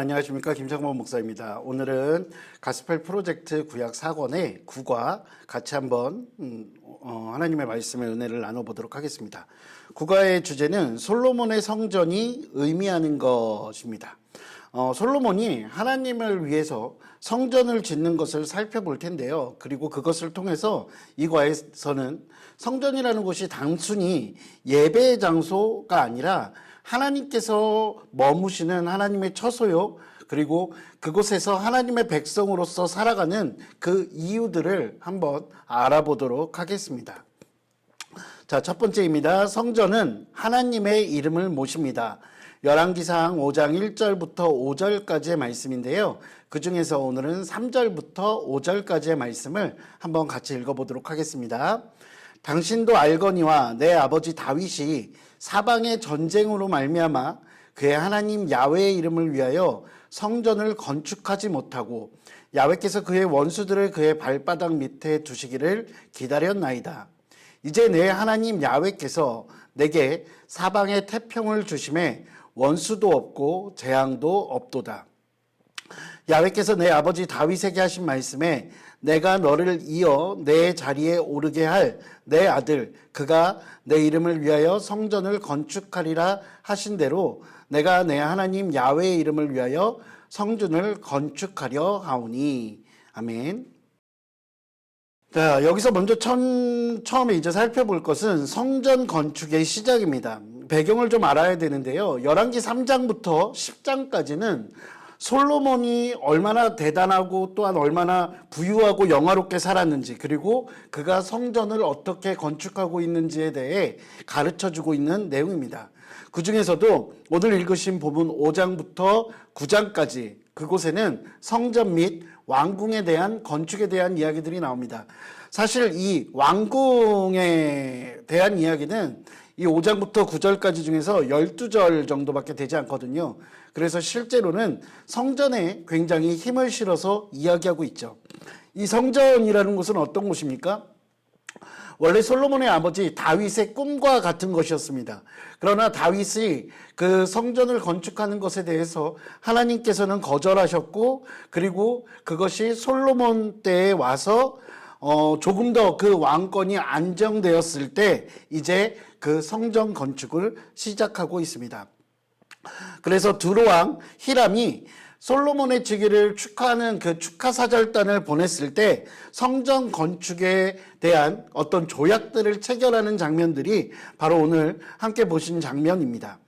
안녕하십니까. 김창범 목사입니다. 오늘은 가스펠 프로젝트 구약 4권의 9과 같이 한번 하나님의 말씀의 은혜를 나눠보도록 하겠습니다. 9과의 주제는 솔로몬의 성전이 의미하는 것입니다. 솔로몬이 하나님을 위해서 성전을 짓는 것을 살펴볼 텐데요. 그리고 그것을 통해서 이 과에서는 성전이라는 곳이 단순히 예배의 장소가 아니라 하나님께서 머무시는 하나님의 처소요, 그리고 그곳에서 하나님의 백성으로서 살아가는 그 이유들을 한번 알아보도록 하겠습니다. 자, 첫 번째입니다. 성전은 하나님의 이름을 모십니다. 열왕기상 5장 1절부터 5절까지의 말씀인데요. 그 중에서 오늘은 3절부터 5절까지의 말씀을 한번 같이 읽어보도록 하겠습니다. 당신도 알거니와 내 아버지 다윗이 사방의 전쟁으로 말미암아 그의 하나님 야훼의 이름을 위하여 성전을 건축하지 못하고 야훼께서 그의 원수들을 그의 발바닥 밑에 두시기를 기다렸나이다. 이제 내 하나님 야훼께서 내게 사방의 태평을 주심에 원수도 없고 재앙도 없도다. 야훼께서 내 아버지 다윗에게 하신 말씀에 내가 너를 이어 내 자리에 오르게 할 내 아들 그가 내 이름을 위하여 성전을 건축하리라 하신 대로 내가 내 하나님 야훼의 이름을 위하여 성전을 건축하려 하오니. 아멘. 자, 여기서 먼저 처음에 이제 살펴볼 것은 성전 건축의 시작입니다. 배경을 좀 알아야 되는데요. 열왕기 3장부터 10장까지는 솔로몬이 얼마나 대단하고 또한 얼마나 부유하고 영화롭게 살았는지, 그리고 그가 성전을 어떻게 건축하고 있는지에 대해 가르쳐주고 있는 내용입니다. 그 중에서도 오늘 읽으신 본문 5장부터 9장까지 그곳에는 성전 및 왕궁에 대한 건축에 대한 이야기들이 나옵니다. 사실 이 왕궁에 대한 이야기는 이 5장부터 9절까지 중에서 12절 정도밖에 되지 않거든요. 그래서 실제로는 성전에 굉장히 힘을 실어서 이야기하고 있죠. 이 성전이라는 곳은 어떤 곳입니까? 원래 솔로몬의 아버지 다윗의 꿈과 같은 것이었습니다. 그러나 다윗이 그 성전을 건축하는 것에 대해서 하나님께서는 거절하셨고, 그리고 그것이 솔로몬 때에 와서 조금 더 그 왕권이 안정되었을 때 이제 그 성전 건축을 시작하고 있습니다. 그래서 두로왕 히람이 솔로몬의 즉위를 축하하는 그 축하사절단을 보냈을 때 성전 건축에 대한 어떤 조약들을 체결하는 장면들이 바로 오늘 함께 보신 장면입니다.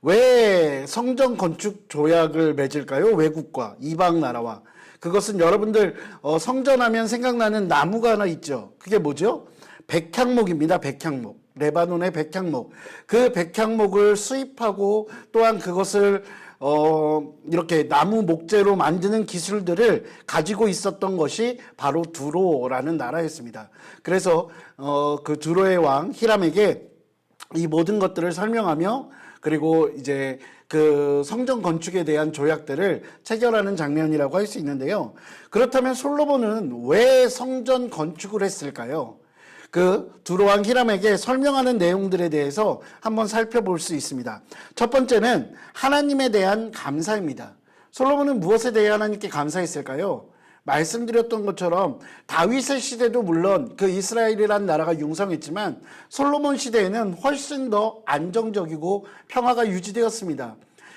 왜 성전 건축 조약을 맺을까요? 외국과 이방 나라와. 그것은 여러분들 성전하면 생각나는 나무가 하나 있죠. 그게 뭐죠? 백향목입니다. 백향목. 레바논의 백향목. 그 백향목을 수입하고 또한 그것을 이렇게 나무 목재로 만드는 기술들을 가지고 있었던 것이 바로 두로라는 나라였습니다. 그래서 그 두로의 왕 히람에게 이 모든 것들을 설명하며, 그리고 이제 그 성전 건축에 대한 조약들을 체결하는 장면이라고 할 수 있는데요. 그렇다면 솔로몬은 왜 성전 건축을 했을까요? 그 두로왕 히람에게 설명하는 내용들에 대해서 한번 살펴볼 수 있습니다. 첫 번째는 하나님에 대한 감사입니다. 솔로몬은 무엇에 대해 하나님께 감사했을까요? 말씀드렸던 것처럼 다윗의 시대도 물론 그 이스라엘이라는 나라가 융성했지만 솔로몬 시대에는 훨씬 더 안정적이고 평화가 유지되었습니다.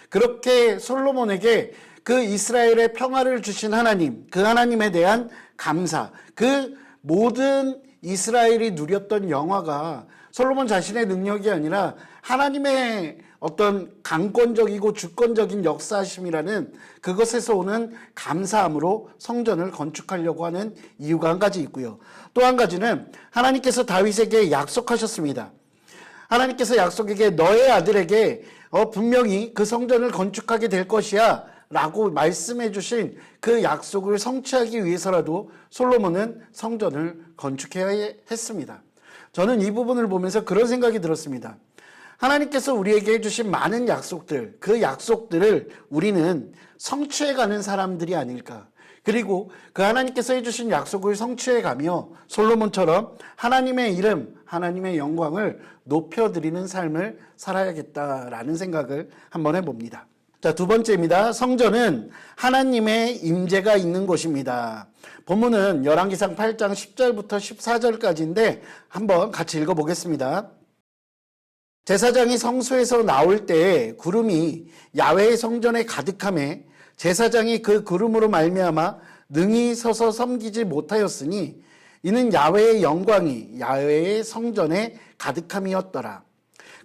그렇게 솔로몬에게 그 이스라엘의 평화를 주신 하나님, 그 하나님에 대한 감사, 그 모든 이스라엘이 누렸던 영화가 솔로몬 자신의 능력이 아니라 하나님의 어떤 강권적이고 주권적인 역사하심이라는 그것에서 오는 감사함으로 성전을 건축하려고 하는 이유가 한 가지 있고요. 또 한 가지는 하나님께서 다윗에게 약속하셨습니다. 하나님께서 약속에게 너의 아들에게 분명히 그 성전을 건축하게 될 것이야 라고 말씀해 주신 그 약속을 성취하기 위해서라도 솔로몬은 성전을 건축해야 했습니다. 저는 이 부분을 보면서 그런 생각이 들었습니다. 하나님께서 우리에게 해주신 많은 약속들, 그 약속들을 우리는 성취해가는 사람들이 아닐까. 그리고 그 하나님께서 해주신 약속을 성취해가며 솔로몬처럼 하나님의 이름, 하나님의 영광을 높여드리는 삶을 살아야겠다라는 생각을 한번 해봅니다. 자, 두 번째입니다. 성전은 하나님의 임재가 있는 곳입니다. 본문은 열왕기상 8장 10절부터 14절까지인데 한번 같이 읽어보겠습니다. 제사장이 성소에서 나올 때 구름이 야훼의 성전에 가득하매 제사장이 그 구름으로 말미암아 능히 서서 섬기지 못하였으니 이는 야훼의 영광이 야훼의 성전에 가득함이었더라.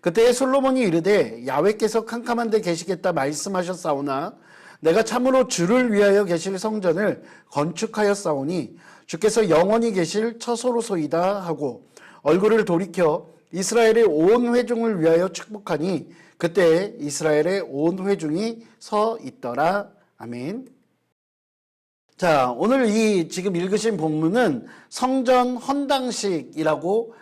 그때 솔로몬이 이르되 야훼께서 캄캄한 데 계시겠다 말씀하셨사오나 내가 참으로 주를 위하여 계실 성전을 건축하였사오니 주께서 영원히 계실 처소로소이다 하고 얼굴을 돌이켜 이스라엘의 온 회중을 위하여 축복하니 그때 이스라엘의 온 회중이 서 있더라. 아멘. 자, 오늘 이 지금 읽으신 본문은 성전 헌당식이라고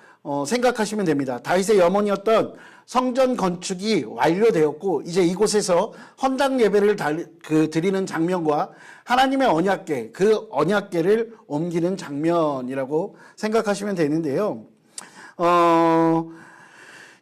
생각하시면 됩니다. 다윗의 염원이었던 성전 건축이 완료되었고 이제 이곳에서 헌당 예배를 드리는 장면과 하나님의 언약궤, 그 언약궤를 옮기는 장면이라고 생각하시면 되는데요.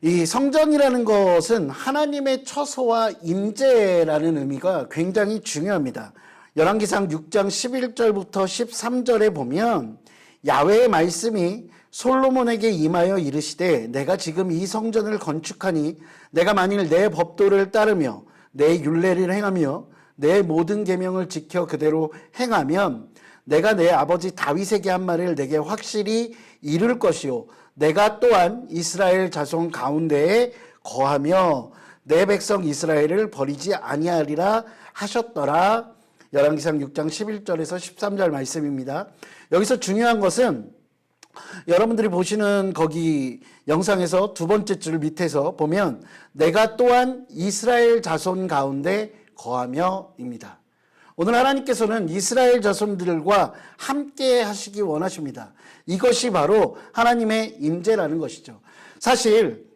이 성전이라는 것은 하나님의 처소와 임재라는 의미가 굉장히 중요합니다. 열왕기상 6장 11절부터 13절에 보면 야훼의 말씀이 솔로몬에게 임하여 이르시되 내가 지금 이 성전을 건축하니 내가 만일 내 법도를 따르며 내 율례를 행하며 내 모든 계명을 지켜 그대로 행하면 내가 내 아버지 다윗에게 한 말을 내게 확실히 이룰 것이요 내가 또한 이스라엘 자손 가운데에 거하며 내 백성 이스라엘을 버리지 아니하리라 하셨더라. 열왕기상 6장 11절에서 13절 말씀입니다. 여기서 중요한 것은 여러분들이 보시는 거기 영상에서 두 번째 줄 밑에서 보면 내가 또한 이스라엘 자손 가운데 거하며입니다. 오늘 하나님께서는 이스라엘 자손들과 함께 하시기 원하십니다. 이것이 바로 하나님의 임재라는 것이죠. 사실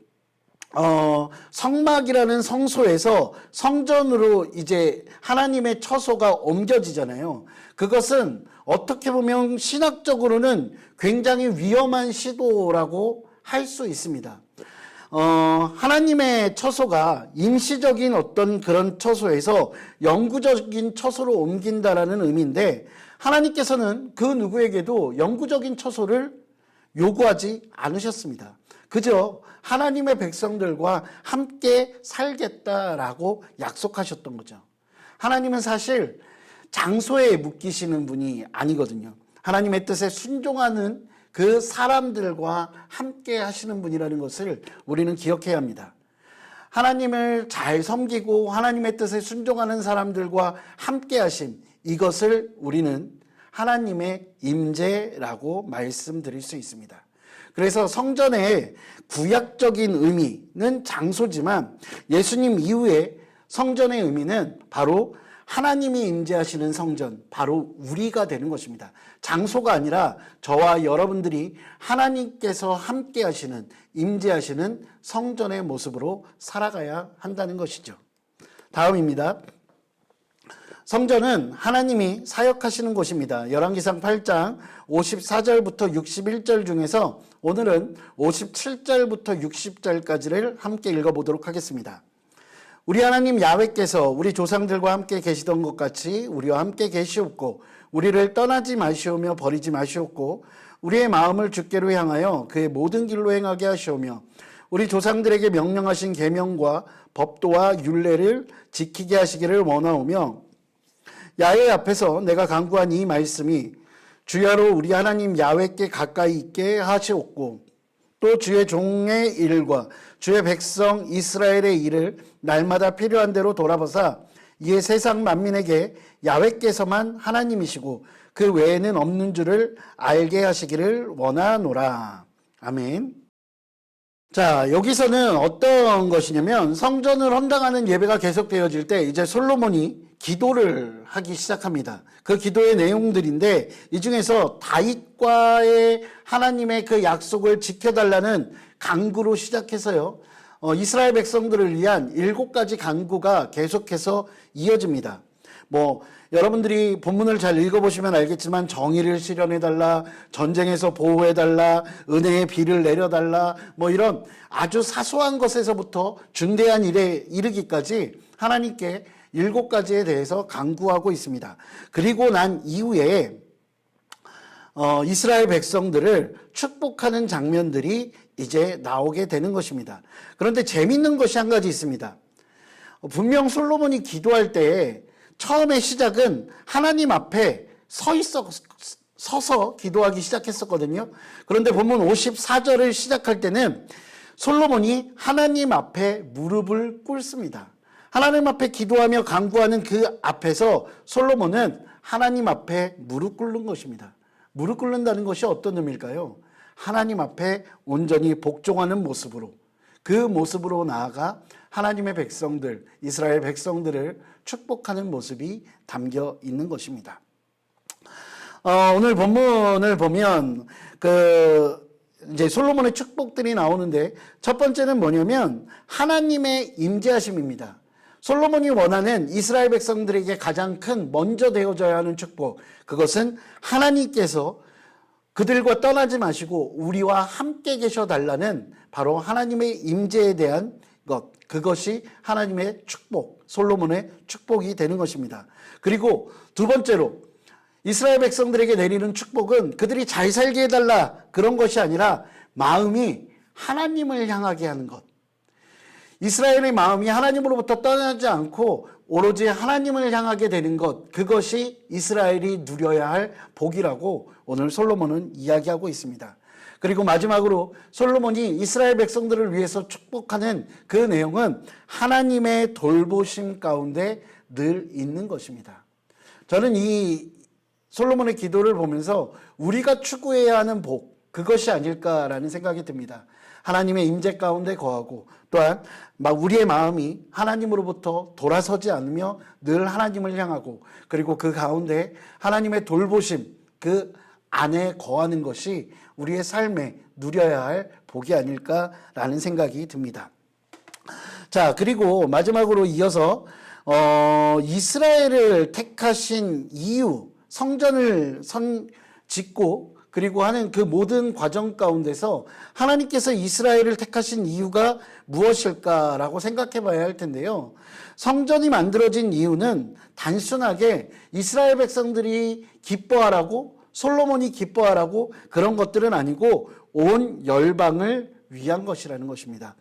성막이라는 성소에서 성전으로 이제 하나님의 처소가 옮겨지잖아요. 그것은 어떻게 보면 신학적으로는 굉장히 위험한 시도라고 할 수 있습니다. 하나님의 처소가 임시적인 어떤 그런 처소에서 영구적인 처소로 옮긴다라는 의미인데 하나님께서는 그 누구에게도 영구적인 처소를 요구하지 않으셨습니다. 그저 하나님의 백성들과 함께 살겠다라고 약속하셨던 거죠. 하나님은 사실 장소에 묶이시는 분이 아니거든요. 하나님의 뜻에 순종하는 그 사람들과 함께 하시는 분이라는 것을 우리는 기억해야 합니다. 하나님을 잘 섬기고 하나님의 뜻에 순종하는 사람들과 함께 하심, 이것을 우리는 하나님의 임재라고 말씀드릴 수 있습니다. 그래서 성전의 구약적인 의미는 장소지만 예수님 이후에 성전의 의미는 바로 하나님이 임재하시는 성전, 바로 우리가 되는 것입니다. 장소가 아니라 저와 여러분들이 하나님께서 함께 하시는, 임재하시는 성전의 모습으로 살아가야 한다는 것이죠. 다음입니다. 성전은 하나님이 사역하시는 곳입니다. 열왕기상 8장 54절부터 61절 중에서 오늘은 57절부터 60절까지를 함께 읽어보도록 하겠습니다. 우리 하나님 야훼께서 우리 조상들과 함께 계시던 것 같이 우리와 함께 계시옵고 우리를 떠나지 마시오며 버리지 마시옵고 우리의 마음을 주께로 향하여 그의 모든 길로 행하게 하시오며 우리 조상들에게 명령하신 계명과 법도와 율례를 지키게 하시기를 원하오며 야훼 앞에서 내가 간구한 이 말씀이 주야로 우리 하나님 야훼께 가까이 있게 하시옵고 또 주의 종의 일과 주의 백성 이스라엘의 일을 날마다 필요한 대로 돌아보사 이에 세상 만민에게 야훼께서만 하나님이시고 그 외에는 없는 줄을 알게 하시기를 원하노라. 아멘. 자, 여기서는 어떤 것이냐면 성전을 헌당하는 예배가 계속되어질 때 이제 솔로몬이 기도를 하기 시작합니다. 그 기도의 내용들인데 이 중에서 다윗과의 하나님의 그 약속을 지켜달라는 간구로 시작해서요. 이스라엘 백성들을 위한 7가지 간구가 계속해서 이어집니다. 여러분들이 본문을 잘 읽어보시면 알겠지만 정의를 실현해달라, 전쟁에서 보호해달라, 은혜의 비를 내려달라, 이런 아주 사소한 것에서부터 중대한 일에 이르기까지 하나님께 7가지에 대해서 강구하고 있습니다. 그리고 난 이후에 이스라엘 백성들을 축복하는 장면들이 이제 나오게 되는 것입니다. 그런데 재밌는 것이 한 가지 있습니다. 분명 솔로몬이 기도할 때 처음에 시작은 하나님 앞에 서서 기도하기 시작했었거든요. 그런데 본문 54절을 시작할 때는 솔로몬이 하나님 앞에 무릎을 꿇습니다. 하나님 앞에 기도하며 간구하는 그 앞에서 솔로몬은 하나님 앞에 무릎 꿇는 것입니다. 무릎 꿇는다는 것이 어떤 의미일까요? 하나님 앞에 온전히 복종하는 모습으로, 그 모습으로 나아가 하나님의 백성들, 이스라엘 백성들을 축복하는 모습이 담겨 있는 것입니다. 오늘 본문을 보면 이제 솔로몬의 축복들이 나오는데 첫 번째는 뭐냐면 하나님의 임재하심입니다. 솔로몬이 원하는 이스라엘 백성들에게 가장 큰 먼저 되어져야 하는 축복, 그것은 하나님께서 그들과 떠나지 마시고 우리와 함께 계셔 달라는 바로 하나님의 임재에 대한 것, 그것이 하나님의 축복, 솔로몬의 축복이 되는 것입니다. 그리고 두 번째로 이스라엘 백성들에게 내리는 축복은 그들이 잘 살게 해달라 그런 것이 아니라 마음이 하나님을 향하게 하는 것. 이스라엘의 마음이 하나님으로부터 떠나지 않고 오로지 하나님을 향하게 되는 것, 그것이 이스라엘이 누려야 할 복이라고 오늘 솔로몬은 이야기하고 있습니다. 그리고 마지막으로 솔로몬이 이스라엘 백성들을 위해서 축복하는 그 내용은 하나님의 돌보심 가운데 늘 있는 것입니다. 저는 이 솔로몬의 기도를 보면서 우리가 추구해야 하는 복, 그것이 아닐까라는 생각이 듭니다. 하나님의 임재 가운데 거하고 또한 우리의 마음이 하나님으로부터 돌아서지 않으며 늘 하나님을 향하고 그리고 그 가운데 하나님의 돌보심, 그 안에 거하는 것이 우리의 삶에 누려야 할 복이 아닐까라는 생각이 듭니다. 자, 그리고 마지막으로 이어서 이스라엘을 택하신 이유, 성전을 짓고 그리고 하는 그 모든 과정 가운데서 하나님께서 이스라엘을 택하신 이유가 무엇일까라고 생각해 봐야 할 텐데요. 성전이 만들어진 이유는 단순하게 이스라엘 백성들이 기뻐하라고, 솔로몬이 기뻐하라고 그런 것들은 아니고 온 열방을 위한 것이라는 것입니다.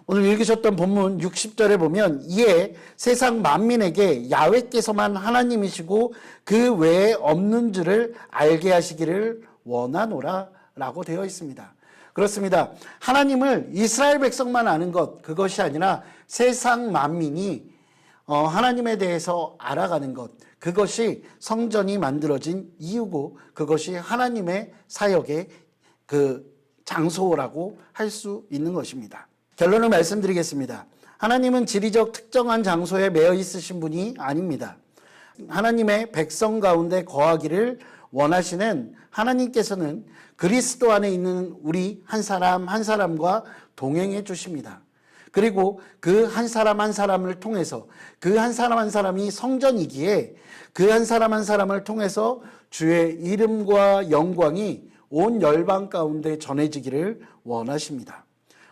오늘 읽으셨던 본문 60절에 보면 이에 세상 만민에게 야훼께서만 하나님이시고 그 외에 없는 줄을 알게 하시기를 원하노라 라고 되어 있습니다. 그렇습니다. 하나님을 이스라엘 백성만 아는 것, 그것이 아니라 세상 만민이 하나님에 대해서 알아가는 것, 그것이 성전이 만들어진 이유고 그것이 하나님의 사역의 그 장소라고 할 수 있는 것입니다. 결론을 말씀드리겠습니다. 하나님은 지리적 특정한 장소에 매여 있으신 분이 아닙니다. 하나님의 백성 가운데 거하기를 원하시는 하나님께서는 그리스도 안에 있는 우리 한 사람 한 사람과 동행해 주십니다. 그리고 그 한 사람 한 사람을 통해서 그 한 사람 한 사람이 성전이기에 그 한 사람 한 사람을 통해서 주의 이름과 영광이 온 열방 가운데 전해지기를 원하십니다.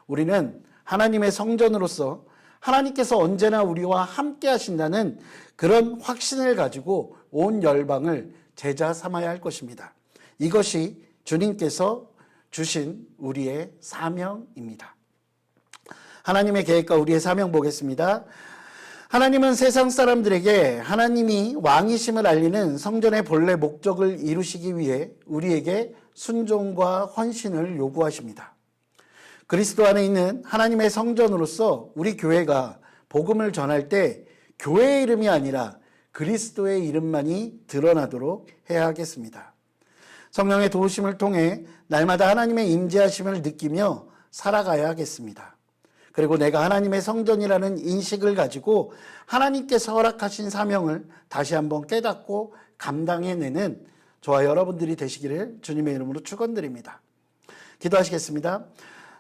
우리는 하나님의 성전으로서 하나님께서 언제나 우리와 함께 하신다는 그런 확신을 가지고 온 열방을 제자 삼아야 할 것입니다. 이것이 주님께서 주신 우리의 사명입니다. 하나님의 계획과 우리의 사명 보겠습니다. 하나님은 세상 사람들에게 하나님이 왕이심을 알리는 성전의 본래 목적을 이루시기 위해 우리에게 순종과 헌신을 요구하십니다. 그리스도 안에 있는 하나님의 성전으로서 우리 교회가 복음을 전할 때 교회의 이름이 아니라 그리스도의 이름만이 드러나도록 해야 하겠습니다. 성령의 도우심을 통해 날마다 하나님의 임재하심을 느끼며 살아가야 하겠습니다. 그리고 내가 하나님의 성전이라는 인식을 가지고 하나님께서 허락하신 사명을 다시 한번 깨닫고 감당해내는 저와 여러분들이 되시기를 주님의 이름으로 축원드립니다. 기도하시겠습니다.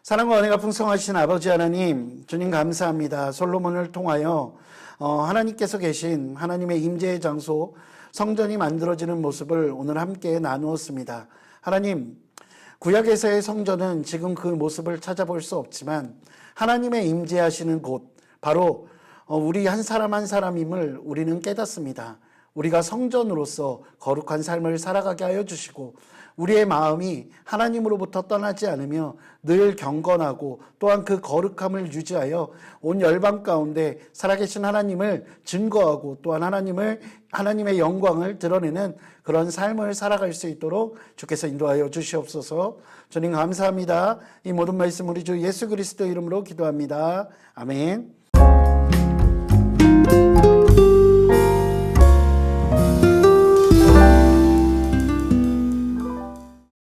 사랑과 은혜가 풍성하신 아버지 하나님, 주님 감사합니다. 솔로몬을 통하여 하나님께서 계신 하나님의 임재의 장소 성전이 만들어지는 모습을 오늘 함께 나누었습니다. 하나님, 구약에서의 성전은 지금 그 모습을 찾아볼 수 없지만 하나님의 임재하시는 곳, 바로 우리 한 사람 한 사람임을 우리는 깨닫습니다. 우리가 성전으로서 거룩한 삶을 살아가게 하여 주시고 우리의 마음이 하나님으로부터 떠나지 않으며 늘 경건하고 또한 그 거룩함을 유지하여 온 열방 가운데 살아계신 하나님을 증거하고 또한 하나님의 영광을 드러내는 그런 삶을 살아갈 수 있도록 주께서 인도하여 주시옵소서. 주님 감사합니다. 이 모든 말씀 우리 주 예수 그리스도 이름으로 기도합니다. 아멘.